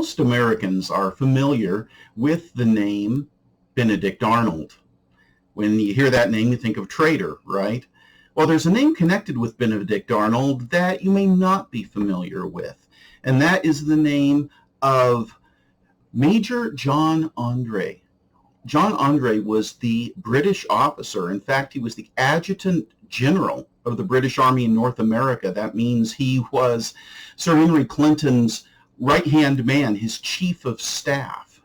most Americans are familiar with the name Benedict Arnold. When you hear that name, you think of traitor, right? Well, there's a name connected with Benedict Arnold that you may not be familiar with, and that is the name of Major John André. John André was the British officer. In fact, he was the Adjutant General of the British Army in North America. That means he was Sir Henry Clinton's right-hand man, his chief of staff.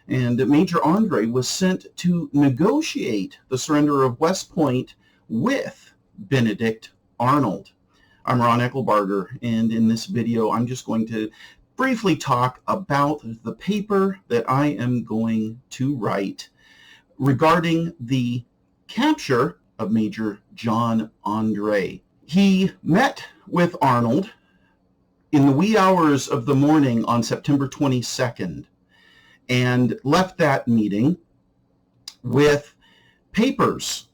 And Major André was sent to negotiate the surrender of West Point with Benedict Arnold. I'm Ron Eckelbarger, and in this video I'm just going to briefly talk about the paper that I am going to write regarding the capture of Major John André. He met with Arnold in the wee hours of the morning on September 22nd and left that meeting with papers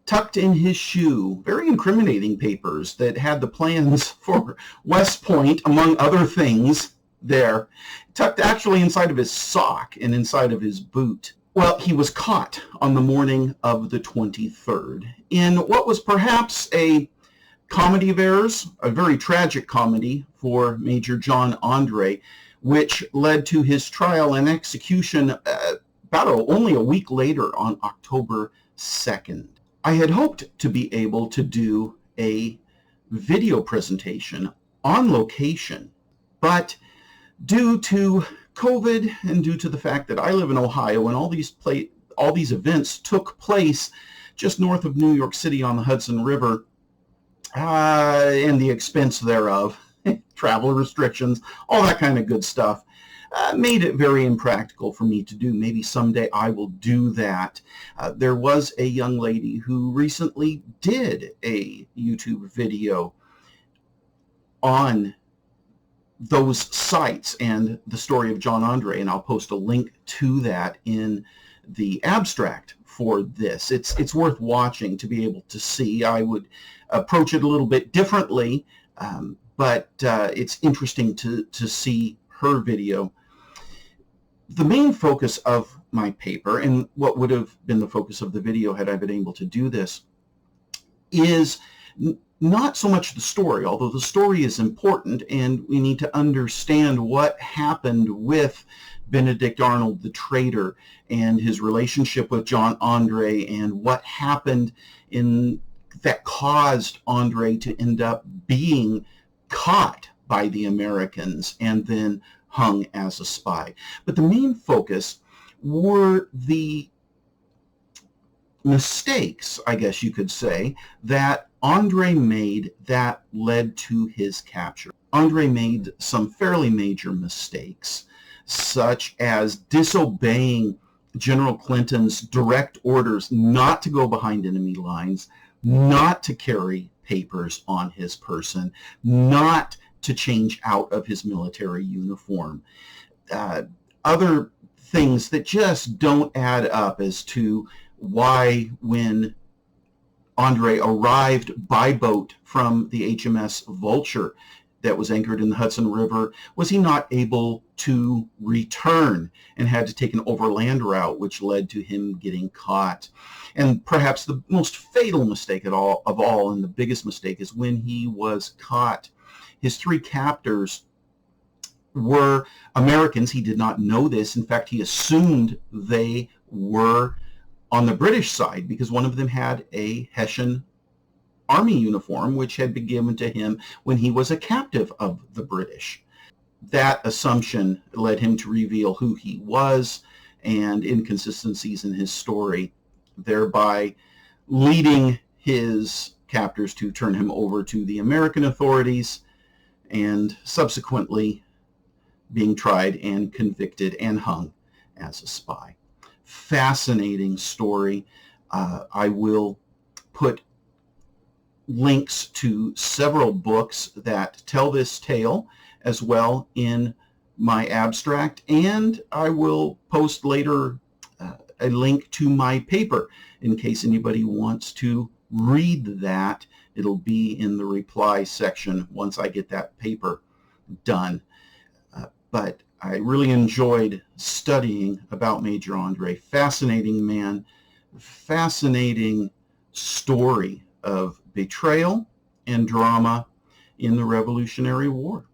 tucked in his shoe, very incriminating papers that had the plans for West Point, among other things, there, tucked actually inside of his sock and inside of his boot. Well, he was caught on the morning of the 23rd in what was perhaps a comedy of errors, a very tragic comedy for Major John André, which led to his trial and execution only a week later on October 2nd. I had hoped to be able to do a video presentation on location, but due to COVID and due to the fact that I live in Ohio and all these events took place just north of New York City on the Hudson River, and the expense thereof, travel restrictions, all that kind of good stuff, made it very impractical for me to do. Maybe someday I will do that. There was a young lady who recently did a YouTube video on those sites and the story of John André, and I'll post a link to that in the abstract for this. It's worth watching to be able to see. I would approach it a little bit differently, but it's interesting to see her video. The main focus of my paper, and what would have been the focus of the video had I been able to do this, is not so much the story, although the story is important and we need to understand what happened with Benedict Arnold, the traitor, and his relationship with John André, and what happened that caused André to end up being caught by the Americans and then hung as a spy. But the main focus were the mistakes, I guess you could say, that André made that led to his capture. André made some fairly major mistakes, such as disobeying General Clinton's direct orders not to go behind enemy lines, not to carry papers on his person, not to change out of his military uniform. Other things that just don't add up as to why, when André arrived by boat from the HMS Vulture that was anchored in the Hudson River, was he not able to return and had to take an overland route, which led to him getting caught. And perhaps the most fatal mistake of all, and the biggest mistake, is when he was caught. His three captors were Americans. He did not know this. In fact, he assumed they were on the British side because one of them had a Hessian army uniform, which had been given to him when he was a captive of the British. That assumption led him to reveal who he was and inconsistencies in his story, thereby leading his captors to turn him over to the American authorities and subsequently being tried and convicted and hung as a spy. Fascinating story. I will put links to several books that tell this tale as well in my abstract, and I will post later a link to my paper in case anybody wants to read that. It'll be in the reply section once I get that paper done. But I really enjoyed studying about Major André. Fascinating man, fascinating story of betrayal and drama in the Revolutionary War.